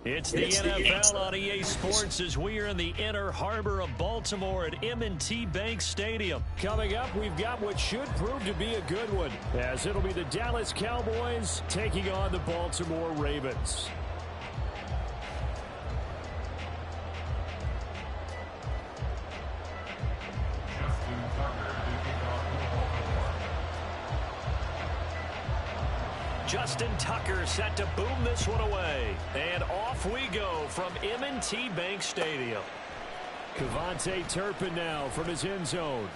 It's the NFL on EA Sports as we are in the Inner Harbor of Baltimore at M&T Bank Stadium. Coming up, we've got what should prove to be a good one, as it'll be the Dallas Cowboys taking on the Baltimore Ravens. Justin Tucker set to boom this one away. And off we go from M&T Bank Stadium. KaVontae Turpin now from his end zone.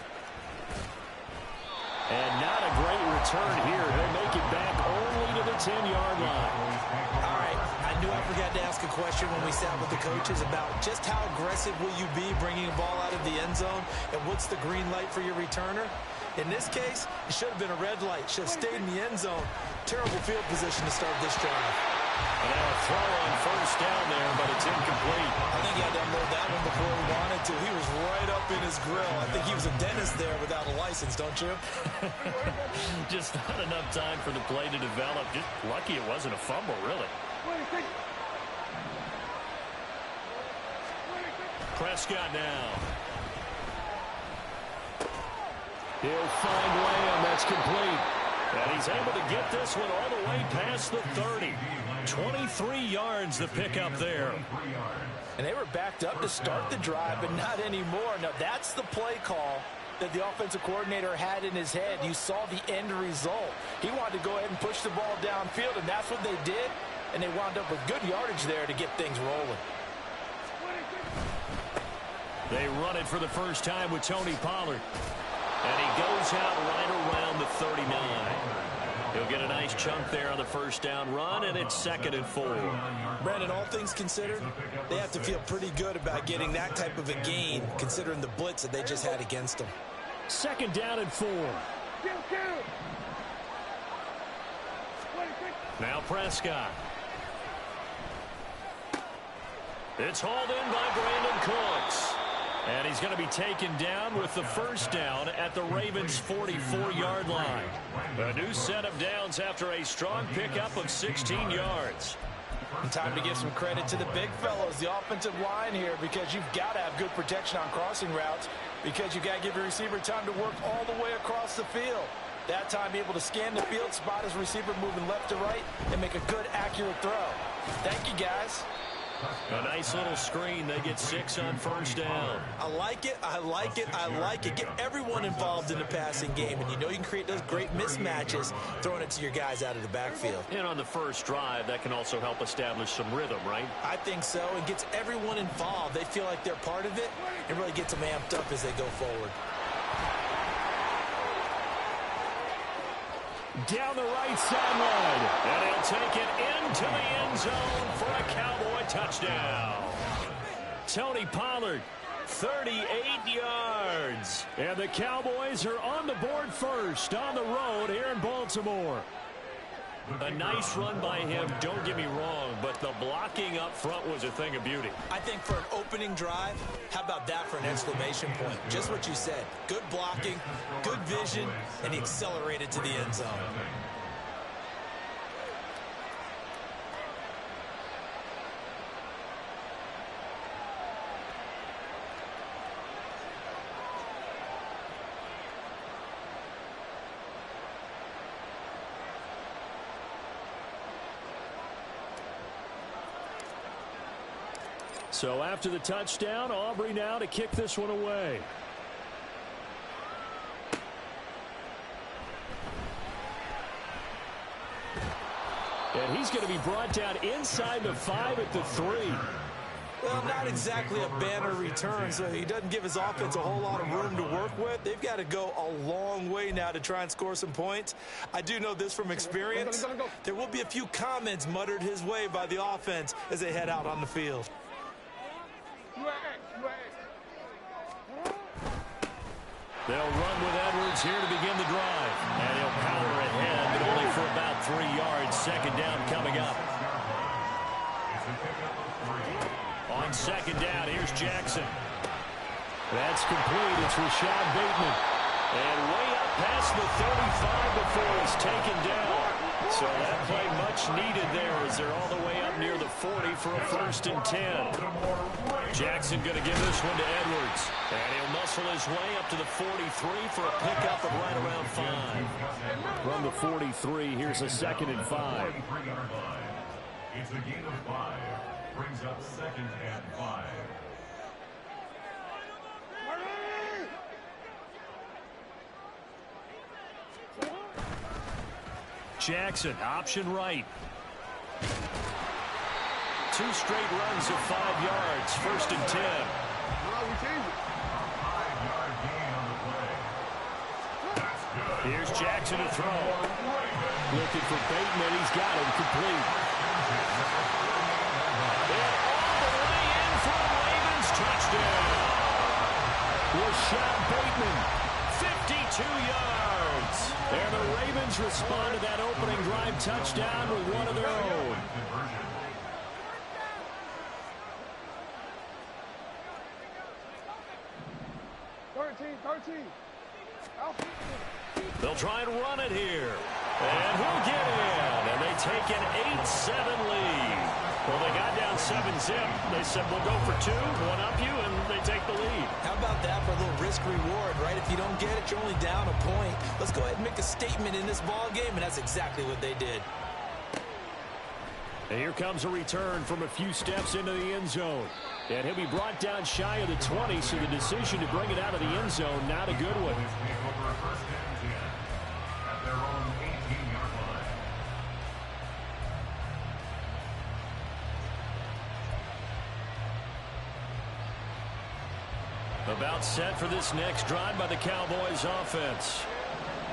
And not a great return here. He'll make it back only to the 10-yard line. All right, I knew I forgot to ask a question when we sat with the coaches about just how aggressive will you be bringing the ball out of the end zone, and what's the green light for your returner? In this case, it should have been a red light. Should have stayed in the end zone. Terrible field position to start this drive. And now a throw on first down there, but it's incomplete. I think he had to unload that one before he wanted to. He was right up in his grill. I think he was a dentist there without a license, don't you? Just not enough time for the play to develop. Just lucky it wasn't a fumble, really. Prescott now. He'll find Lamb. That's complete. And he's able to get this one all the way past the 30. 23 yards the pickup there. And they were backed up to start the drive, but not anymore. Now, that's the play call that the offensive coordinator had in his head. You saw the end result. He wanted to go ahead and push the ball downfield, and that's what they did. And they wound up with good yardage there to get things rolling. They run it for the first time with Tony Pollard. And he goes out right around the 39. He'll get a nice chunk there on the first down run, and it's 2nd and 4. Brandon, all things considered, they have to feel pretty good about getting that type of a gain, considering the blitz that they just had against them. 2nd down and 4. Now Prescott. It's hauled in by Brandon Cooks. And he's going to be taken down with the first down at the Ravens' 44-yard line. A new set of downs after a strong pickup of 16 yards. And time to give some credit to the big fellows, the offensive line here, because you've got to have good protection on crossing routes, because you've got to give your receiver time to work all the way across the field. That time, be able to scan the field, spot his receiver moving left to right, and make a good, accurate throw. Thank you, guys. A nice little screen. They get 6 on first down. I like it. I like it. I like it. Get everyone involved in the passing game, and you know you can create those great mismatches throwing it to your guys out of the backfield. And on the first drive, that can also help establish some rhythm, right? I think so. It gets everyone involved. They feel like they're part of it. It really gets them amped up as they go forward. Down the right sideline. And he'll take it into the end zone for a Cowboy touchdown. Tony Pollard, 38 yards. And the Cowboys are on the board first on the road here in Baltimore. A nice run by him, don't get me wrong, but the blocking up front was a thing of beauty. I think for an opening drive, how about that for an exclamation point? Just what you said. Good blocking, good vision, and he accelerated to the end zone. So after the touchdown, Aubrey now to kick this one away. And he's going to be brought down inside the 5 at the 3. Well, not exactly a banner return, so he doesn't give his offense a whole lot of room to work with. They've got to go a long way now to try and score some points. I do know this from experience. There will be a few comments muttered his way by the offense as they head out on the field. They'll run with Edwards here to begin the drive. And he'll power ahead, but only for about 3 yards. 2nd down coming up. On 2nd down, here's Jackson. That's complete. It's Rashad Bateman. And way up past the 35 before he's taken down. So that play much needed there as they're all the way up near the 40 for a 1st and 10. Jackson going to give this one to Edwards. And he'll muscle his way up to the 43 for a pickup of right around 5. From the 43, here's a 2nd and 5. It's a gain of 5. Brings up 2nd and 5. Jackson, option right. 2 straight runs of 5 yards, 1st and 10. 5-yard gain on the play. That's good. Here's Jackson to throw. Looking for Bateman. He's got him complete. And all the way in for a Ravens touchdown. Rashad Bateman. 52 yards. And the Ravens respond to that opening drive touchdown with one of their own. They'll try and run it here. And he'll get in. And they take an 8-7 lead. Well, they got down 7-zip. They said, we'll go for 2, one up you, and they take the lead. How about that for a little risk-reward, right? If you don't get it, you're only down a point. Let's go ahead and make a statement in this ball game, and that's exactly what they did. And here comes a return from a few steps into the end zone. And he'll be brought down shy of the 20, so the decision to bring it out of the end zone, not a good one. At their own 18-yard line. About set for this next drive by the Cowboys offense.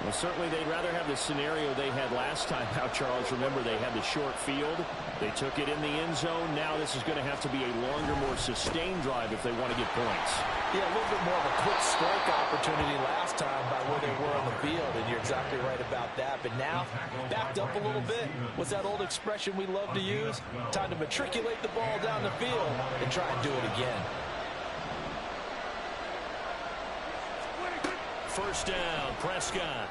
Well, certainly they'd rather have the scenario they had last time out, Charles. Remember, they had the short field. They took it in the end zone. Now this is going to have to be a longer, more sustained drive if they want to get points. Yeah, a little bit more of a quick strike opportunity last time by where they were on the field, and you're exactly right about that. But now, backed up a little bit. What's that old expression we love to use? Time to matriculate the ball down the field and try and do it again. 1st down, Prescott.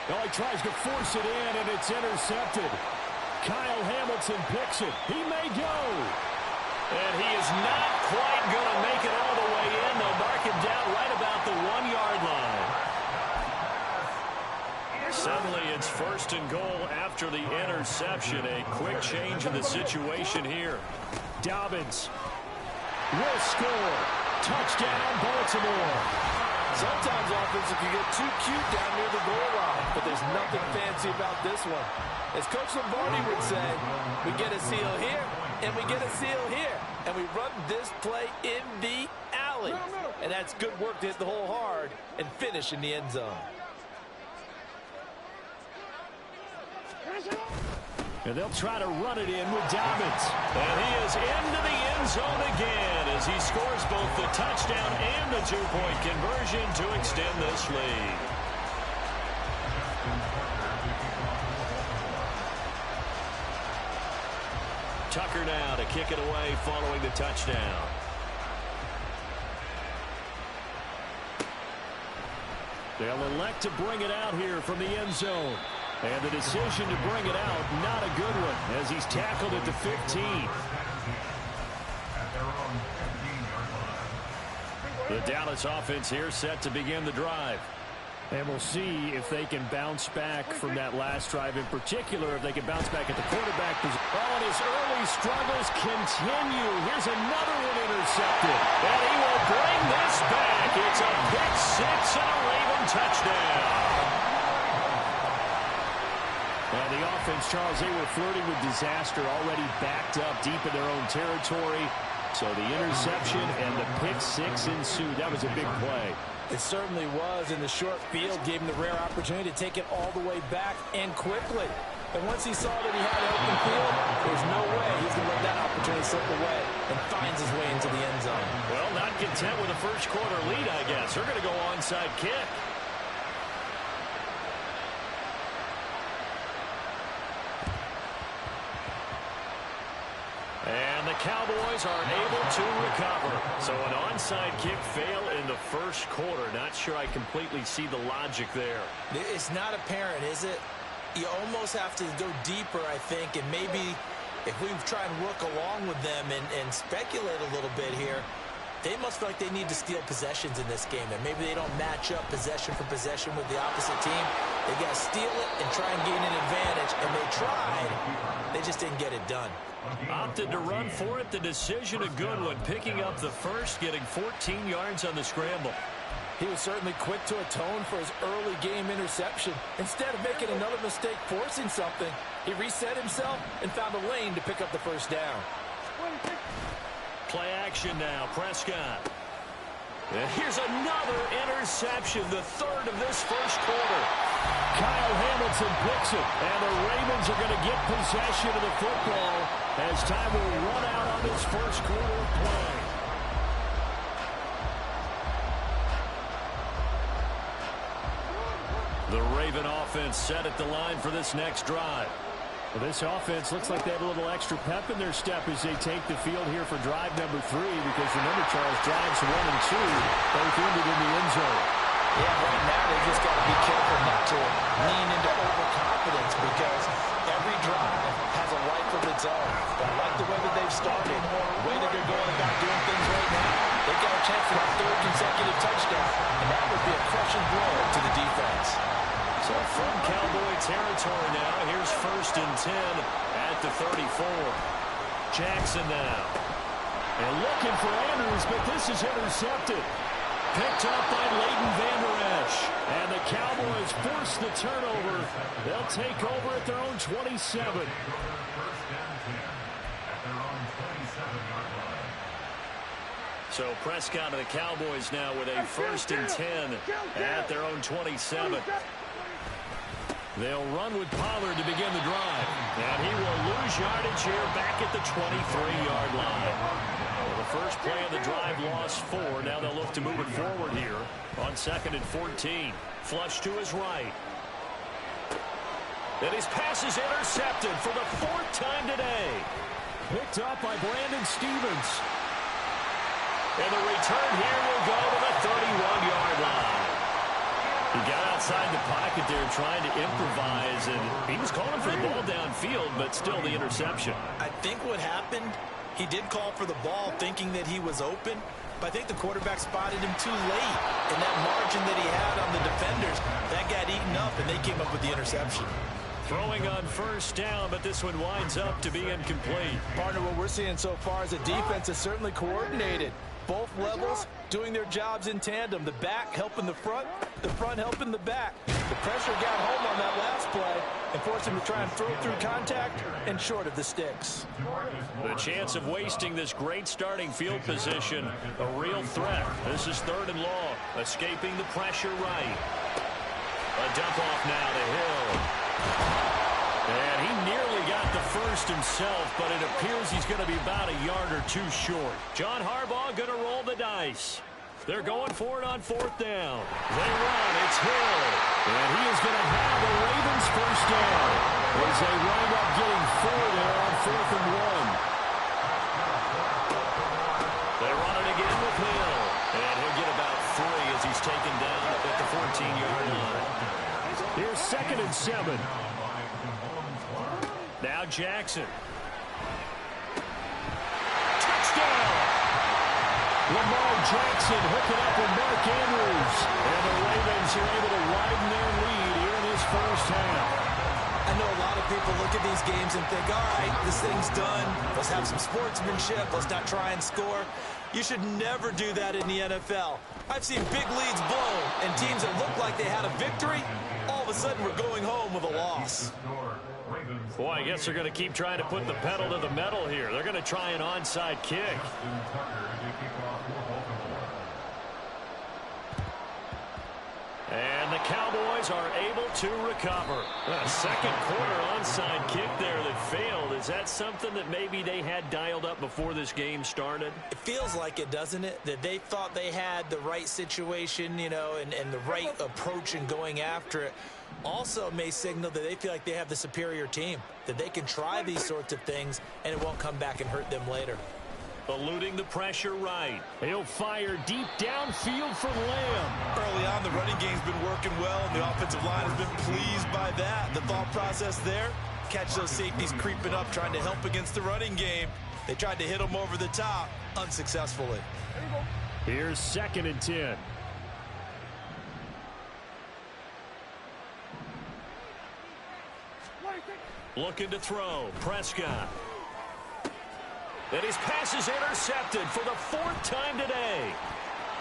Oh, he tries to force it in, and it's intercepted. Kyle Hamilton picks it. He may go. And he is not quite going to make it all the way in. They'll mark him down right about the 1-yard line. Suddenly, it's 1st and goal after the interception. A quick change in the situation here. Dobbins will score. Touchdown, Baltimore. Sometimes offense, if you get too cute down near the goal line, but there's nothing fancy about this one. As Coach Lombardi would say, we get a seal here, and we get a seal here, and we run this play in the alley. And that's good work to hit the hole hard and finish in the end zone. And they'll try to run it in with Dobbins. And he is into the end zone again as he scores both the touchdown and the 2-point conversion to extend this lead. Tucker now to kick it away following the touchdown. They'll elect to bring it out here from the end zone. And the decision to bring it out, not a good one, as he's tackled at the 15. The Dallas offense here set to begin the drive. And we'll see if they can bounce back from that last drive, in particular, if they can bounce back at the quarterback position. Oh, and his early struggles continue. Here's another one intercepted. And he will bring this back. It's a pick 6 and a Raven touchdown. And the offense, Charles, they were flirting with disaster, already backed up deep in their own territory. So the interception and the pick 6 ensued. That was a big play. It certainly was, and the short field gave him the rare opportunity to take it all the way back and quickly. And once he saw that he had an open field, there's no way he's going to let that opportunity slip away, and finds his way into the end zone. Well, not content with a first quarter lead, I guess. They're going to go onside kick. And the Cowboys are able to recover. So an onside kick fail in the first quarter. Not sure I completely see the logic there. It's not apparent, is it? You almost have to go deeper, I think, and maybe if we try and work along with them and speculate a little bit here, they must feel like they need to steal possessions in this game, and maybe they don't match up possession for possession with the opposite team. They got to steal it and try and gain an advantage, and they tried. They just didn't get it done. Opted to run for it. The decision a good one. Picking up the first, getting 14 yards on the scramble. He was certainly quick to atone for his early game interception. Instead of making another mistake forcing something, he reset himself and found a lane to pick up the first down. Play action now, Prescott. And here's another interception, the third of this first quarter. Kyle Hamilton picks it, and the Ravens are going to get possession of the football as time will run out on this first quarter of play. The Raven offense set at the line for this next drive. Well, this offense looks like they have a little extra pep in their step as they take the field here for drive number 3, because remember, Charles, drives 1 and 2 both ended in the end zone. Yeah, right now they just got to be careful not to lean into overconfidence, because every drive has a life of its own. But I like the way that they've started, the way that they're going about doing things right now. They got a chance for that third consecutive touchdown, and that would be a crushing blow to the defense. So from Cowboy territory now, here's 1st and 10 at the 34. Jackson now. And looking for Andrews, but this is intercepted. Picked up by Leighton Vander Esch. And the Cowboys force the turnover. They'll take over at their own 27. So Prescott and the Cowboys now with a 1st and 10 at their own 27. They'll run with Pollard to begin the drive. And he will lose yardage here back at the 23-yard line. Well, the first play of the drive lost 4. Now they'll look to move it forward here on 2nd and 14. Flush to his right. And his pass is intercepted for the 4th time today. Picked up by Brandon Stephens. And the return here will go to the 31-yard line. He got outside the pocket there trying to improvise, and he was calling for the ball downfield, but still the interception. I think what happened, he did call for the ball thinking that he was open, but I think the quarterback spotted him too late. And that margin that he had on the defenders, that got eaten up, and they came up with the interception. Throwing on 1st down, but this one winds up to be incomplete. Partner, what we're seeing so far is the defense is certainly coordinated. Both levels doing their jobs in tandem. The back helping the front helping the back. The pressure got home on that last play and forced him to try and throw through contact and short of the sticks. The chance of wasting this great starting field position, a real threat. This is 3rd and long. Escaping the pressure right. A dump off now to Hill. And he nearly got the first himself, but it appears he's going to be about a yard or 2 short. John Harbaugh going to roll the dice. They're going for it on 4th down. They run. It's Hill. And he is going to have the Ravens first down as they wind up getting 4 there on 4th and 1. They run it again with Hill. And he'll get about 3 as he's taken down at the 14-yard line. Here's 2nd and 7. Now Jackson. Touchdown! Lamar Jackson hooking up with Mark Andrews. And the Ravens are able to widen their lead here in this first half. I know a lot of people look at these games and think, all right, this thing's done. Let's have some sportsmanship. Let's not try and score. You should never do that in the NFL. I've seen big leads blown and teams that looked like they had a victory, all of a sudden we're going home with a loss. Boy, I guess they're going to keep trying to put the pedal to the metal here. They're going to try an onside kick. And the Cowboys are able to recover. A 2nd quarter onside kick there that failed. Is that something that maybe they had dialed up before this game started? It feels like it, doesn't it? That they thought they had the right situation, you know, and the right approach in going after it. Also may signal that they feel like they have the superior team, that they can try these sorts of things and it won't come back and hurt them later. Eluding the pressure right. He'll fire deep downfield for Lamb. Early on, the running game's been working well, and the offensive line has been pleased by that. The thought process there, catch those safeties creeping up, trying to help against the running game. They tried to hit him over the top, unsuccessfully. Here's 2nd and 10. Looking to throw. Prescott. And his pass is intercepted for the 4th time today.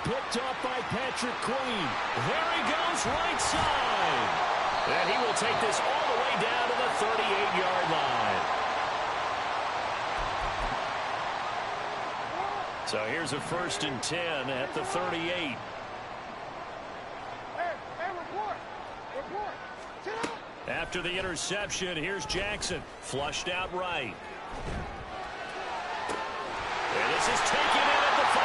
Picked up by Patrick Queen. There he goes, right side. And he will take this all the way down to the 38-yard line. So here's a 1st and 10 at the 38. After the interception, here's Jackson. Flushed out right. And this is taken in at the 5.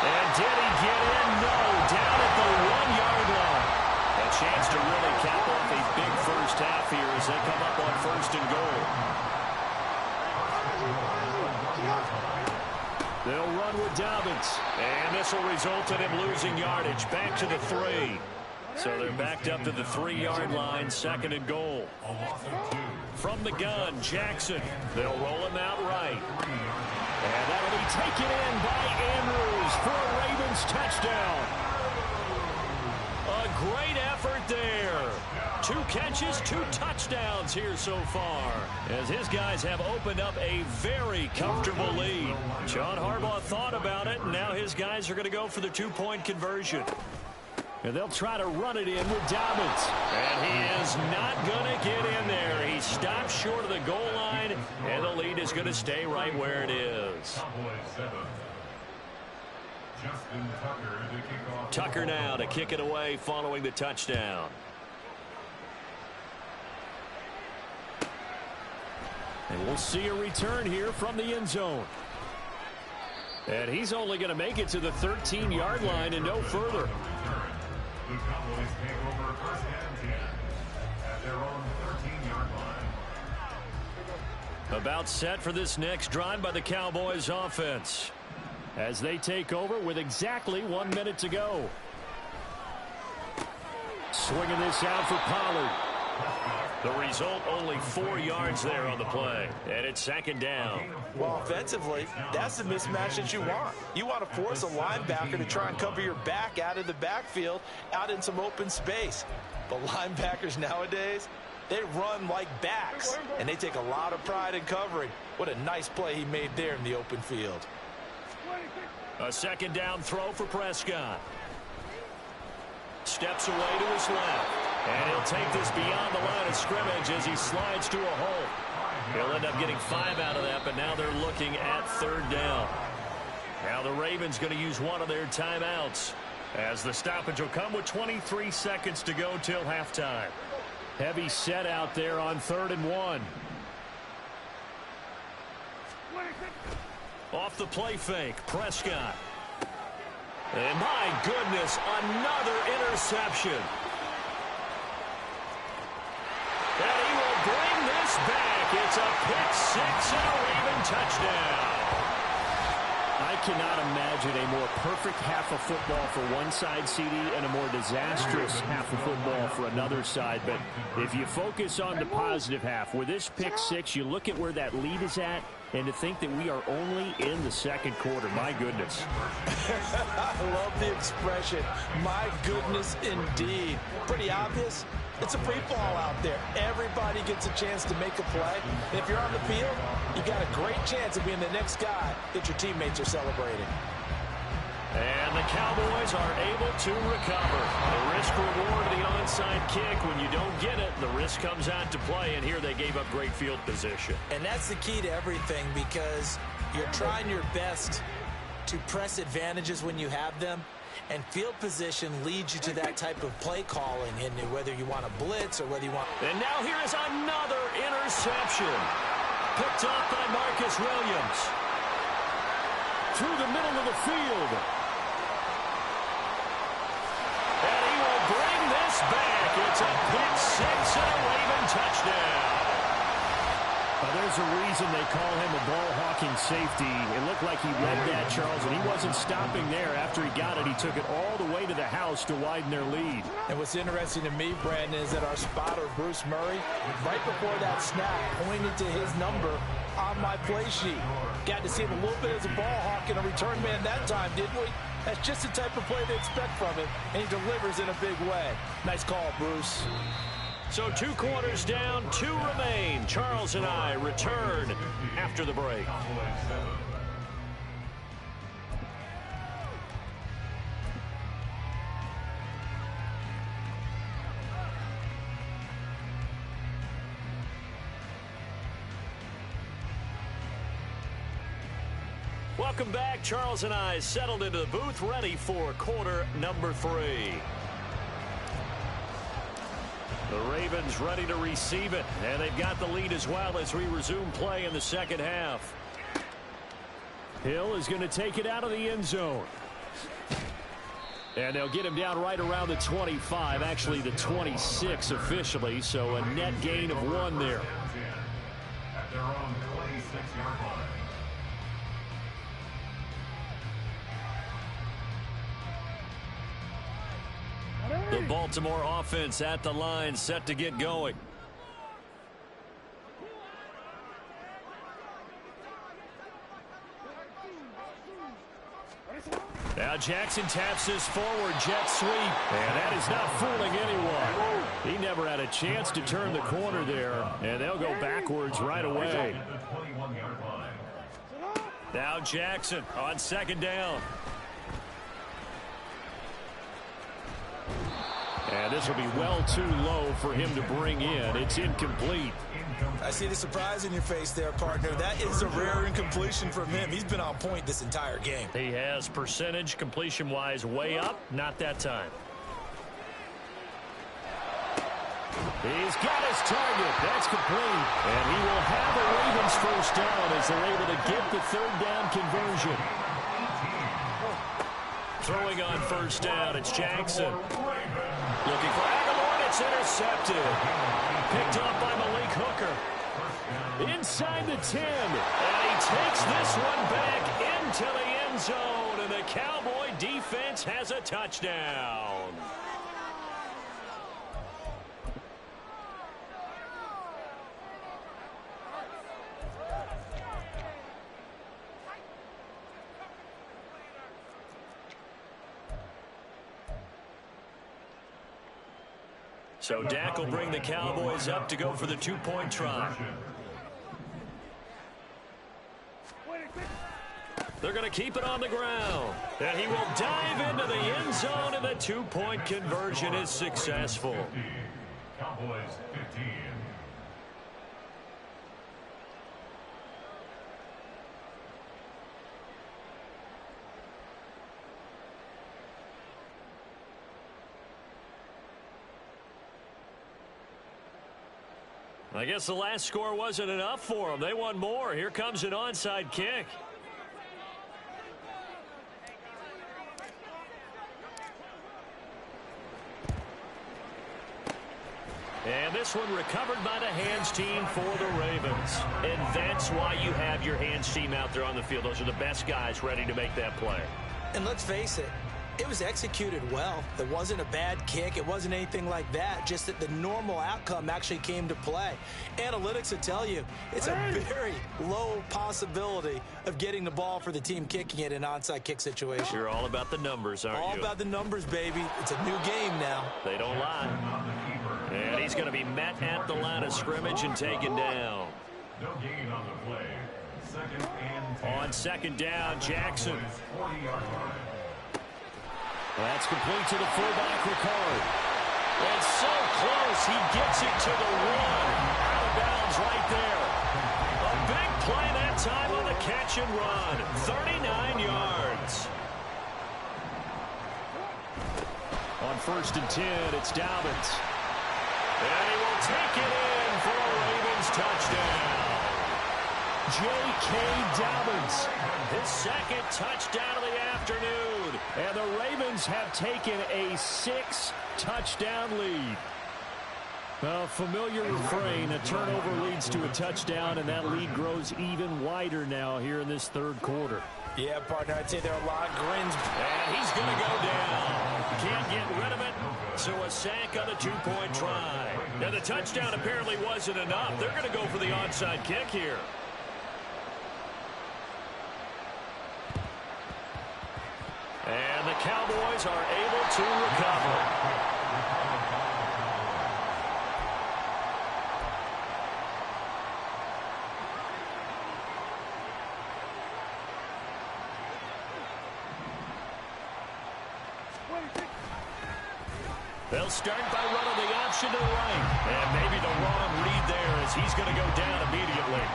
And did he get in? No. Down at the 1-yard line. A chance to really cap off a big first half here as they come up on 1st and goal. They'll run with Dobbins. And this will result in him losing yardage. Back to the 3. So they're backed up to the 3-yard line, 2nd and goal. From the gun, Jackson. They'll roll him out right. And that'll be taken in by Andrews for a Ravens touchdown. A great effort there. 2 catches, 2 touchdowns here so far, as his guys have opened up a very comfortable lead. John Harbaugh thought about it, and now his guys are going to go for the 2-point conversion. And they'll try to run it in with Dobbins. And he is not going to get in there. He stops short of the goal line, and the lead is going to stay right where it is. Tucker now to kick it away following the touchdown. And we'll see a return here from the end zone. And he's only going to make it to the 13-yard line and no further. The Cowboys take over 1st and 10 at their own 13-yard line. About set for this next drive by the Cowboys offense, as they take over with exactly 1 minute to go. Swinging this out for Pollard. The result, only 4 yards there on the play. And it's 2nd down. Well, offensively, that's the mismatch that you want. You want to force a linebacker to try and cover your back out of the backfield, out in some open space. But linebackers nowadays, they run like backs, and they take a lot of pride in covering. What a nice play he made there in the open field. A 2nd down throw for Prescott. Steps away to his left. And he'll take this beyond the line of scrimmage as he slides to a hole. He'll end up getting 5 out of that, but now they're looking at 3rd down. Now the Ravens going to use one of their timeouts, as the stoppage will come with 23 seconds to go till halftime. Heavy set out there on 3rd and 1. Off the play fake, Prescott. And my goodness, another interception. And he will bring this back. It's a pick 6 and a Raven touchdown. I cannot imagine a more perfect half of football for one side, CD, and a more disastrous half of football for another side. But if you focus on the positive half, with this pick 6, you look at where that lead is at, and to think that we are only in the 2nd quarter. My goodness. I love the expression. My goodness, indeed. Pretty obvious. It's a free fall out there. Everybody gets a chance to make a play. And if you're on the field, you got a great chance of being the next guy that your teammates are celebrating. And the Cowboys are able to recover. The risk-reward of the onside kick. When you don't get it, the risk comes out to play. And here they gave up great field position. And that's the key to everything, because you're trying your best to press advantages when you have them. And field position leads you to that type of play calling, and whether you want to blitz or whether you want... And now here is another interception. Picked up by Marcus Williams. Through the middle of the field. And he will bring this back. It's a pick 6 and a Raven touchdown. There's a reason they call him a ball-hawking safety. It looked like he read that, Charles, and he wasn't stopping there. After he got it, he took it all the way to the house to widen their lead. And what's interesting to me, Brandon, is that our spotter, Bruce Murray, right before that snap, pointed to his number on my play sheet. Got to see him a little bit as a ball hawk and a return man that time, didn't we? That's just the type of play to expect from him, and he delivers in a big way. Nice call, Bruce. So 2 quarters down, 2 remain. Charles and I return after the break. Welcome back. Charles and I settled into the booth, ready for quarter number 3. The Ravens ready to receive it, and they've got the lead as well as we resume play in the second half. Hill is going to take it out of the end zone. And they'll get him down right around the 25, actually the 26 officially, so a net gain of 1 there. At their own 26-yard line. The Baltimore offense at the line, set to get going. Now Jackson taps this forward jet sweep, and that is not fooling anyone. He never had a chance to turn the corner there, and they'll go backwards right away. Now Jackson on second down. And this will be well too low for him to bring in. It's incomplete. I see the surprise in your face there, partner. That is a rare incompletion from him. He's been on point this entire game. He has percentage completion-wise way up. Not that time. He's got his target. That's complete. And he will have the Ravens first down as they're able to get the third down conversion. Throwing on first down, it's Jackson. Looking for Aguilar, it's intercepted. Picked up by Malik Hooker. Inside the 10. And he takes this one back into the end zone. And the Cowboy defense has a touchdown. So Dak will bring the Cowboys up to go for the 2-point try. They're going to keep it on the ground. And he will dive into the end zone, and the 2-point conversion is successful. Cowboys 15. I guess the last score wasn't enough for them. They want more. Here comes an onside kick. And this one recovered by the hands team for the Ravens. And that's why you have your hands team out there on the field. Those are the best guys ready to make that play. And let's face it, it was executed well. It wasn't a bad kick. It wasn't anything like that. Just that the normal outcome actually came to play. Analytics will tell you it's a very low possibility of getting the ball for the team kicking it in an onside kick situation. You're all about the numbers, aren't you? All about the numbers, baby. It's a new game now. They don't lie. And he's going to be met at the line of scrimmage and taken down. No gain on the play. Second and 10. On second down, Jackson. 40-yard line. That's complete to the fullback, Ricard. And so close, he gets it to the 1. Out of bounds right there. A big play that time on the catch and run. 39 yards. On first and 10, it's Dobbins. And he will take it in for a Ravens touchdown. J.K. Dobbins, his second touchdown of the afternoon. And the Ravens have taken a 6-touchdown lead. A familiar refrain, a turnover leads to a touchdown, and that lead grows even wider now here in this third quarter. Yeah, partner, I'd say there are a lot of grins. And he's going to go down. Can't get rid of it, so a sack on the two-point try. Now, the touchdown apparently wasn't enough. They're going to go for the onside kick here. And the Cowboys are able to recover. They'll start by running the option to the right. And maybe the wrong read there as he's going to go down immediately.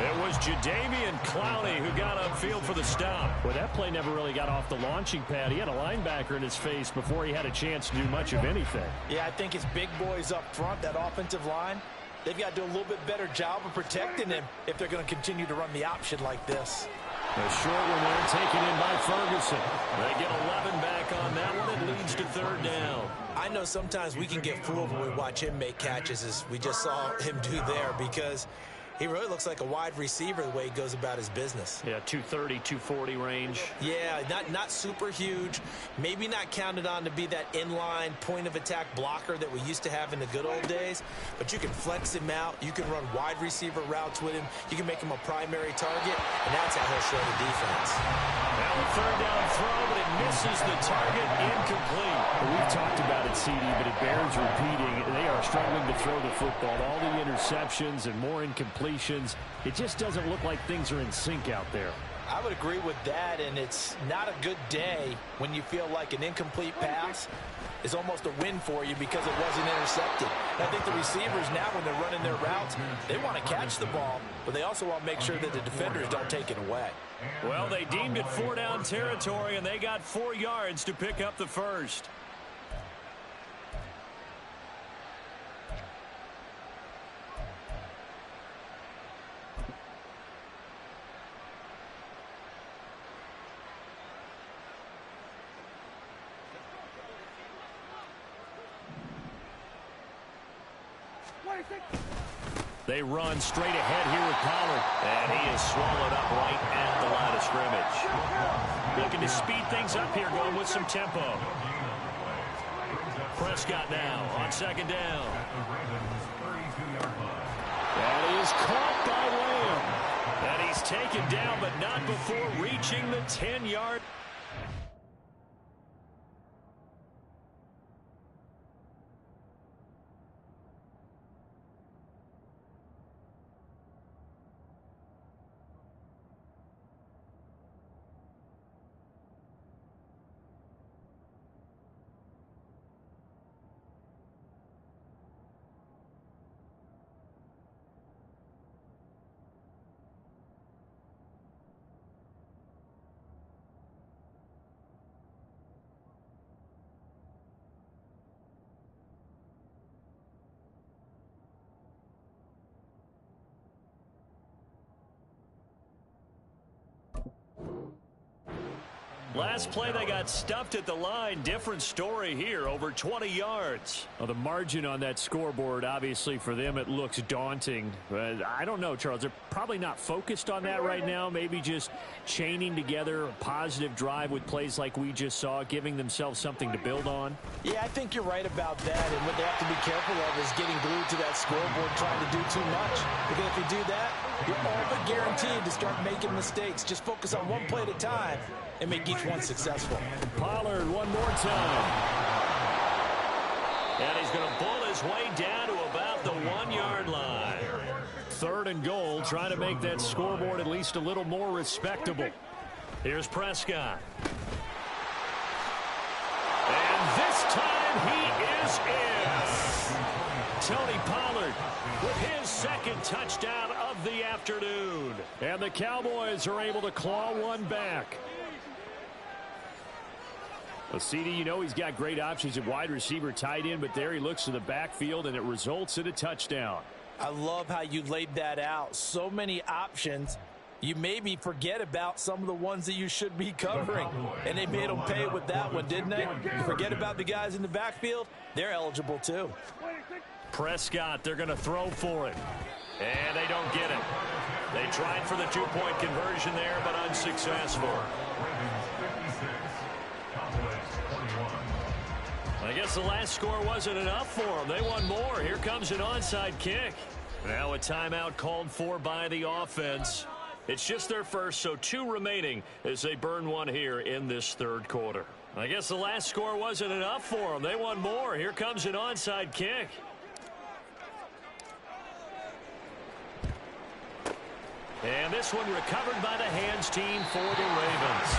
It was Jadeveon Clowney who got upfield for the stop. Well, that play never really got off the launching pad. He had a linebacker in his face before he had a chance to do much of anything. Yeah, I think it's big boys up front, that offensive line. They've got to do a little bit better job of protecting him if they're going to continue to run the option like this. A short one there taken in by Ferguson. They get 11 back on that one. It leads to third down. I know sometimes we can get fooled when we watch him make catches, as we just saw him do there, because he really looks like a wide receiver the way he goes about his business. Yeah, 230, 240 range. Yeah, not super huge. Maybe not counted on to be that inline point-of-attack blocker that we used to have in the good old days. But you can flex him out. You can run wide receiver routes with him. You can make him a primary target, and that's how he'll show the defense. Now a third down throw, but it misses the target. Incomplete. Well, we've talked about it, CD, but it bears repeating. They are struggling to throw the football. All the interceptions and more incompletions. It just doesn't look like things are in sync out there. I would agree with that, and it's not a good day when you feel like an incomplete pass is almost a win for you because it wasn't intercepted. And I think the receivers now, when they're running their routes, they want to catch the ball, but they also want to make sure that the defenders don't take it away. Well, they deemed it 4-down territory, and they got 4 yards to pick up the first. They run straight ahead here with Pollard. And he is swallowed up right at the line of scrimmage. Looking to speed things up here, going with some tempo. Prescott now on second down. That is caught by Lamb. And he's taken down, but not before reaching the 10-yard. Last play, they got stuffed at the line. Different story here, over 20 yards. Well, the margin on that scoreboard, obviously, for them, it looks daunting. But I don't know, Charles. They're probably not focused on that right now. Maybe just chaining together a positive drive with plays like we just saw, giving themselves something to build on. Yeah, I think you're right about that. And what they have to be careful of is getting glued to that scoreboard trying to do too much. Because if you do that, you're all but guaranteed to start making mistakes. Just focus on one play at a time and make each one successful. Pollard one more time. And he's going to pull his way down to about the 1-yard line. Third and goal, trying to make that scoreboard at least a little more respectable. Here's Prescott. And this time he is in. Tony Pollard with his second touchdown of the afternoon. And the Cowboys are able to claw one back. Well, CD, you know he's got great options at wide receiver, tight end, but there he looks to the backfield, and it results in a touchdown. I love how you laid that out. So many options. You maybe forget about some of the ones that you should be covering. And they made them pay with that one, didn't they? You forget about the guys in the backfield, they're eligible too. Prescott, they're going to throw for it. And they don't get it. They tried for the two-point conversion there, but unsuccessful. I guess the last score wasn't enough for them. They want more. Here comes an onside kick. Now a timeout called for by the offense. It's just their first, so 2 remaining as they burn one here in this third quarter. I guess the last score wasn't enough for them. They want more. Here comes an onside kick. And this one recovered by the hands team for the Ravens.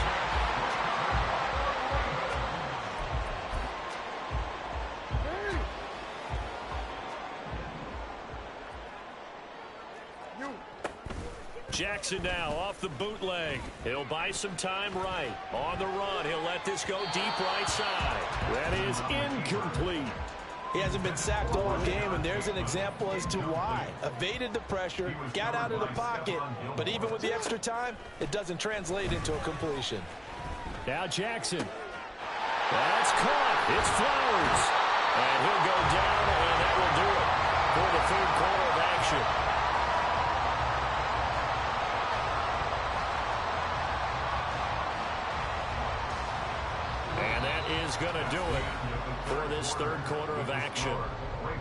Jackson now off the bootleg. He'll buy some time right. On the run, he'll let this go deep right side. That is incomplete. He hasn't been sacked all game, and there's an example as to why. Evaded the pressure, got out of the pocket, but even with the extra time, it doesn't translate into a completion. Now Jackson. That's caught. It's Flowers. And he'll go down, and that will do it for the third quarter of action. Is going to do it for this third quarter of action.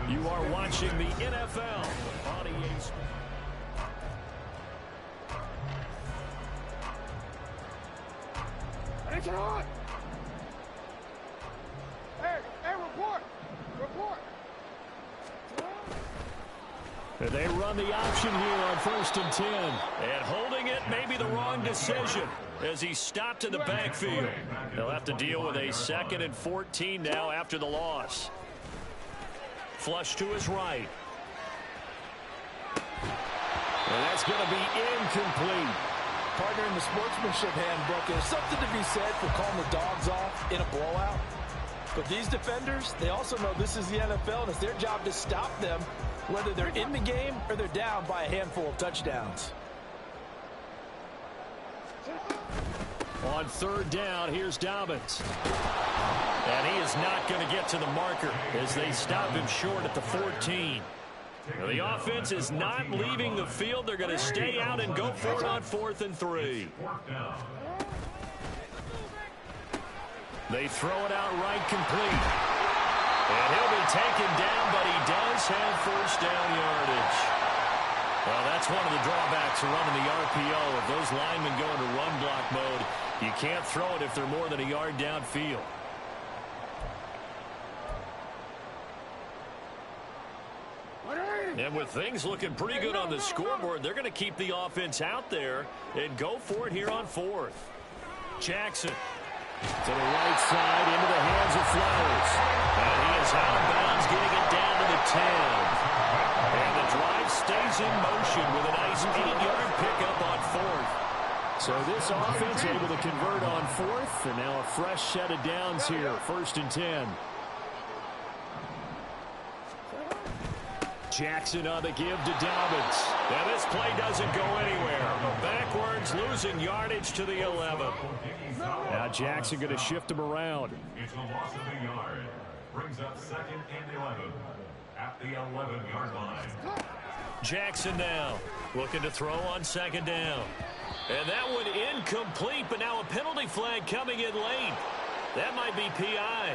You are watching the NFL on EA Sports. It's on. Hey, report. They run the option here on 1st and 10. And holding it may be the wrong decision as he stopped in the backfield. They'll have to deal with a 2nd and 14 now after the loss. Flush to his right. And that's going to be incomplete. Partner, in the sportsmanship handbook, there's something to be said for calling the dogs off in a blowout. But these defenders, they also know this is the NFL, and it's their job to stop them, whether they're in the game or they're down by a handful of touchdowns. On 3rd down, here's Dobbins. And he is not going to get to the marker as they stop him short at the 14. Now, the offense is not leaving the field. They're going to stay out and go for it on 4th and 3. They throw it out right complete. And he'll be taken down, but he does have 1st down yardage. Well, that's one of the drawbacks of running the RPO. If those linemen go into run block mode, you can't throw it if they're more than a yard downfield. And with things looking pretty good on the scoreboard, they're going to keep the offense out there and go for it here on 4th. Jackson to the right side into the hands of Flowers. And he is out of bounds, getting it down to the 10. And the drive stays in motion with a nice 8-yard pickup on 4th. So this offense able to convert on 4th, and now a fresh set of downs here, 1st and 10. Jackson on the give to Dobbins. Now this play doesn't go anywhere. Backwards, losing yardage to the 11. Now Jackson going to shift him around. It's a loss of a yard. Brings up 2nd and 11 at the 11-yard line. Jackson now looking to throw on 2nd down. And that one incomplete, but now a penalty flag coming in late. That might be PI.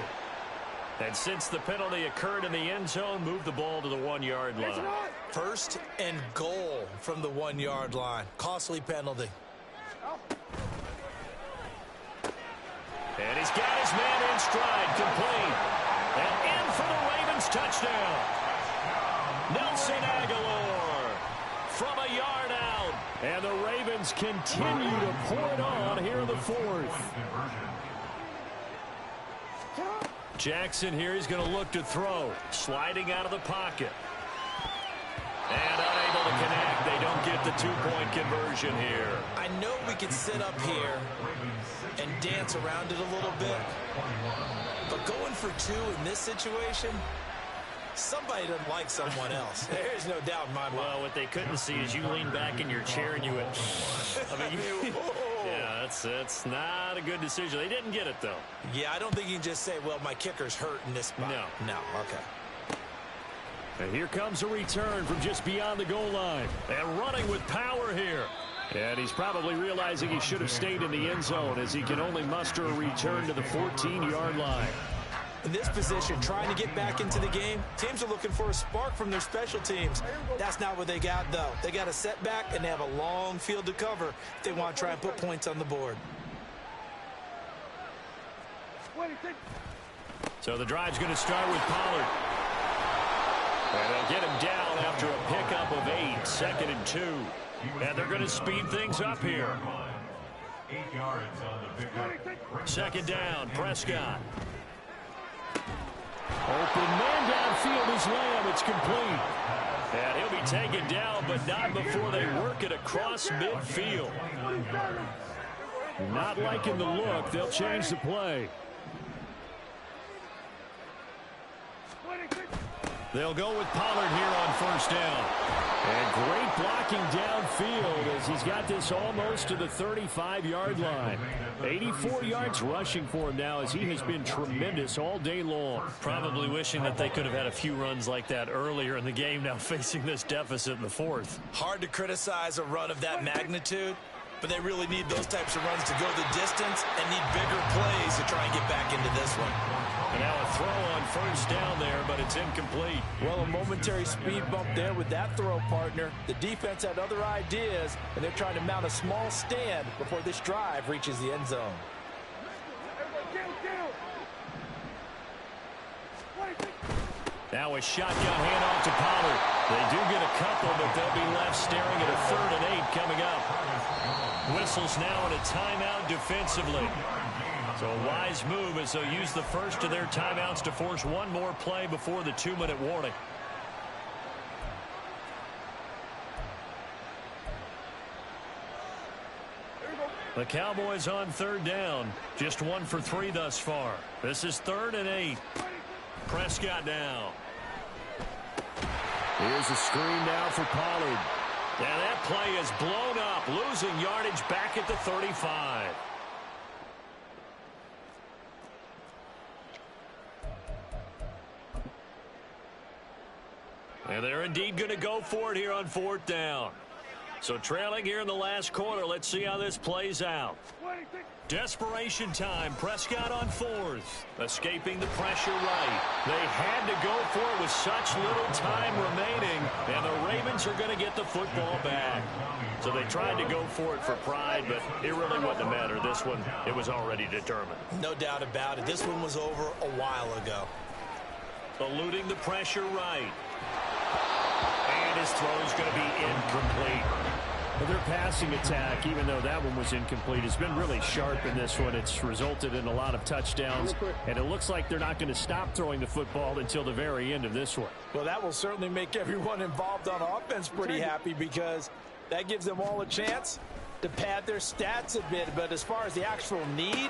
And since the penalty occurred in the end zone, move the ball to the 1-yard line. 1st and goal from the 1-yard line. Costly penalty. And he's got his man in stride, complete. And in for the Ravens touchdown. Nelson Aguilar from a yard out. And the Ravens continue to pour it on here in the 4th. Jackson here, he's going to look to throw. Sliding out of the pocket. And unable to connect. They don't get the 2-point conversion here. I know we can sit up here and dance around it a little bit, but going for 2 in this situation, somebody doesn't like someone else. There's no doubt in my mind. Well, what they couldn't see is you lean back in your chair and you went, I mean, yeah, that's not a good decision. They didn't get it, though. Yeah, I don't think you can just say, well, my kicker's hurt in this spot. No. No, okay. And here comes a return from just beyond the goal line. And running with power here. And he's probably realizing he should have stayed in the end zone as he can only muster a return to the 14-yard line. In this position, trying to get back into the game, teams are looking for a spark from their special teams. That's not what they got, though. They got a setback, and they have a long field to cover if they want to try and put points on the board. So the drive's going to start with Pollard. And they'll get him down after a pickup of 8, 2nd and 2. And they're going to speed things up here. 8 yards on the pickup. 2nd down, Prescott. Open man downfield is Lamb. It's complete. And he'll be taken down, but not before they work it across midfield. Not liking the look. They'll change the play. They'll go with Pollard here on 1st down. And great blocking downfield as he's got this almost to the 35-yard line. 84 yards rushing for him now as he has been tremendous all day long. Probably wishing that they could have had a few runs like that earlier in the game, now facing this deficit in the 4th. Hard to criticize a run of that magnitude, but they really need those types of runs to go the distance and need bigger plays to try and get back into this one. And now a throw on 1st down there, but it's incomplete. Well, a momentary speed bump there with that throw, partner. The defense had other ideas, and they're trying to mount a small stand before this drive reaches the end zone. Now a shotgun handoff to Pollard. They do get a couple, but they'll be left staring at a 3rd and 8 coming up. Whistles now and a timeout defensively. So a wise move as they'll use the first of their timeouts to force one more play before the 2-minute warning. The Cowboys on 3rd down. Just 1 for 3 thus far. This is 3rd and 8. Prescott now. Here's a screen now for Pollard. And that play is blown up, losing yardage back at the 35. And they're indeed going to go for it here on 4th down. So trailing here in the last quarter, let's see how this plays out. Desperation time. Prescott on 4th. Escaping the pressure right. They had to go for it with such little time remaining. And the Ravens are going to get the football back. So they tried to go for it for pride, but it really wouldn't matter. This one, it was already determined. No doubt about it. This one was over a while ago. Eluding the pressure right. And his throw is going to be incomplete. Well, their passing attack, even though that one was incomplete, has been really sharp in this one. It's resulted in a lot of touchdowns, and it looks like they're not going to stop throwing the football until the very end of this one. Well, that will certainly make everyone involved on offense pretty happy because that gives them all a chance to pad their stats a bit. But as far as the actual need,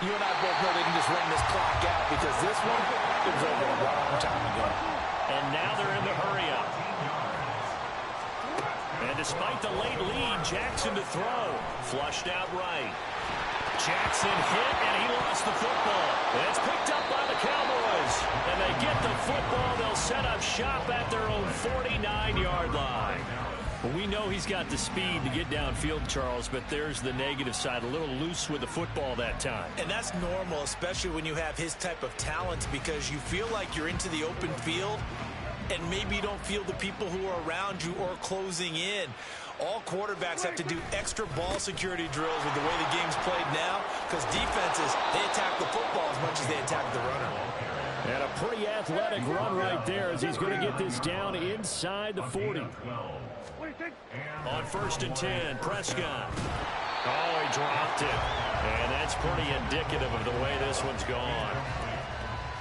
you and I both know they can just run this clock out because this one, it was over a long time ago. And now they're in the hurry-up. And despite the late lead, Jackson to throw. Flushed out right. Jackson hit, and he lost the football. And it's picked up by the Cowboys. And they get the football. They'll set up shop at their own 49-yard line. Well, we know he's got the speed to get downfield, Charles, but there's the negative side. A little loose with the football that time. And that's normal, especially when you have his type of talent, because you feel like you're into the open field and maybe you don't feel the people who are around you or closing in. All quarterbacks have to do extra ball security drills with the way the game's played now because defenses, they attack the football as much as they attack the runner. And a pretty athletic run right there as he's going to get this down inside the 40. On 1st and 10, Prescott. Oh, he dropped it. And that's pretty indicative of the way this one's gone.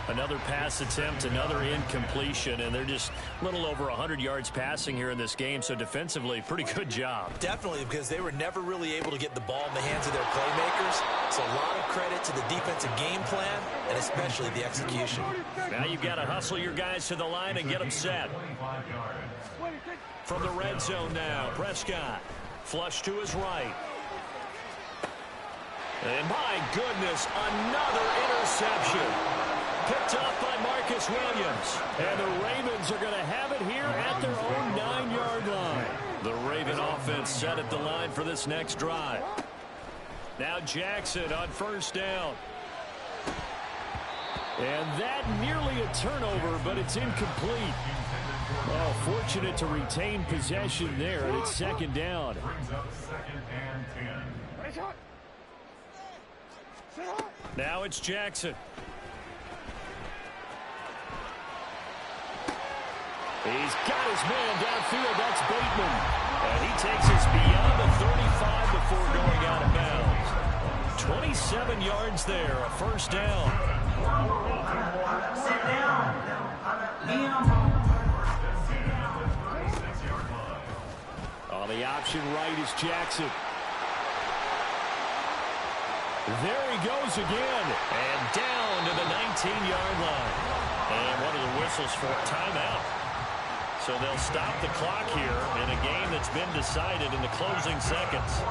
Another pass attempt, another incompletion, and they're just a little over 100 yards passing here in this game, so defensively, pretty good job. Definitely, because they were never really able to get the ball in the hands of their playmakers, so a lot of credit to the defensive game plan, and especially the execution. Now you've got to hustle your guys to the line and get them set. From the red zone now, Prescott. Flush to his right. And my goodness, another interception. picked off by Marcus Williams. And the Ravens are going to have it here at their own 9-yard line. The Raven offense set at the line for this next drive. Now Jackson on first down. And that nearly a turnover, but it's incomplete. Oh, fortunate to retain possession there, and it's second down. Brings up second and 10. Now it's Jackson. He's got his man downfield. That's Bateman. And he takes us beyond the 35 before going out of bounds. 27 yards there, a first down. Sit down. On the option right is Jackson. There he goes again. And down to the 19-yard line. And one of the whistles for a timeout. So they'll stop the clock here in a game that's been decided in the closing seconds.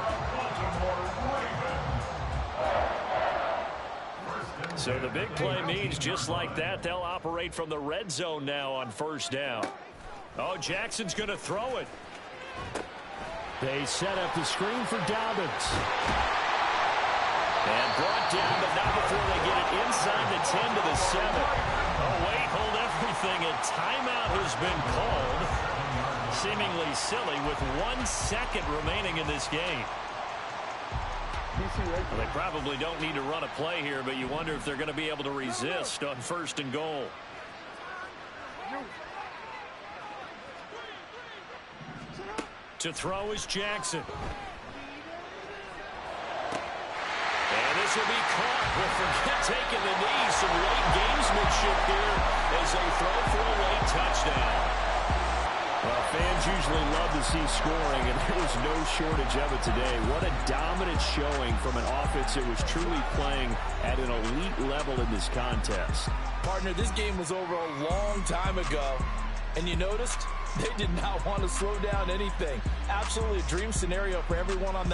So the big play means just like that, they'll operate from the red zone now on first down. Oh, Jackson's going to throw it. They set up the screen for Dobbins. And brought down, but not before they get it inside the 10 to the 7. Oh, wait, hold everything. A timeout has been called. Seemingly silly with 1 second remaining in this game. Well, they probably don't need to run a play here, but you wonder if they're going to be able to resist on first and goal. To throw is Jackson. And this will be caught. Well, forget taking the knee. Some late gamesmanship here as they throw for a late touchdown. Well, fans usually love to see scoring, and there was no shortage of it today. What a dominant showing from an offense that was truly playing at an elite level in this contest. Partner, this game was over a long time ago, and you noticed they did not want to slow down anything. Absolutely a dream scenario for everyone on that.